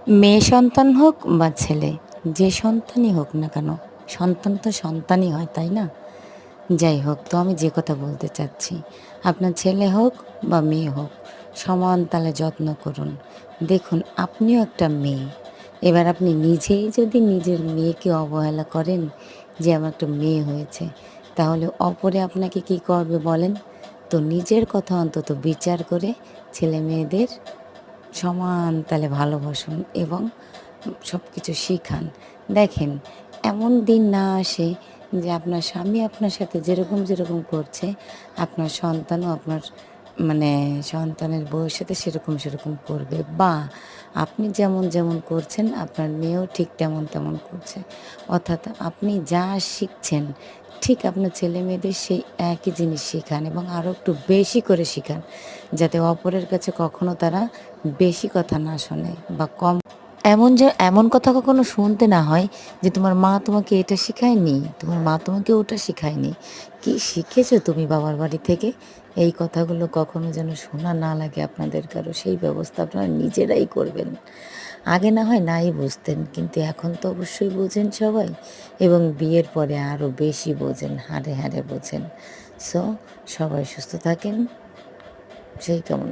মেয়ে সন্তান হোক বা ছেলে, যে সন্তানই হোক না কেন, সন্তান তো সন্তানই হয়, তাই না? যাই হোক, তো আমি যে কথা বলতে চাচ্ছি, আপনার ছেলে হোক বা মেয়ে হোক, সমান তালে যত্ন করুন। দেখুন, আপনিও একটা মেয়ে। এবার আপনি নিজেই যদি নিজের মেয়েকে অবহেলা করেন যে আমার একটা মেয়ে হয়েছে, তাহলে অপরে আপনাকে কি করবে বলেন? তো নিজের কথা অন্তত বিচার করে ছেলে-মেয়েদের সমান তালে ভালোবাসুন এবং সবকিছু শিখান। দেখেন, এমন দিন না আসে যে আপনার স্বামী আপনার সাথে যেরকম করছে, আপনার সন্তানও আপনার মানে সন্তানের বউয়ের সাথে সেরকম করবে, বা আপনি যেমন করছেন আপনার মেয়েও ঠিক তেমন করছে। অর্থাৎ আপনি যা শিখছেন ঠিক আপনার ছেলেমেয়েদের সেই একই জিনিস শিখান এবং আরো একটু বেশি করে শিখান। যাতে অপরের কাছে কখনো তারা বেশি কথা না শোনে বা কম, এমন কথা কখনো শুনতে না হয় যে তোমার মা তোমাকে এটা শিখায়নি, তোমার মা তোমাকে ওটা শিখায়নি। কি শিখেছো তুমি বাবার বাড়ি থেকে? এই কথাগুলো কখনো যেন শোনা না লাগে আপনাদের কারো, সেই ব্যবস্থা আপনারা নিজেরাই করবেন। আগে না হয় নাই বুঝতেন, কিন্তু এখন তো অবশ্যই বোঝেন সবাই, এবং বিয়ের পরে আরো বেশি বোঝেন, হাড়ে বোঝেন। সো সবাই সুস্থ থাকেন, সেই কামনা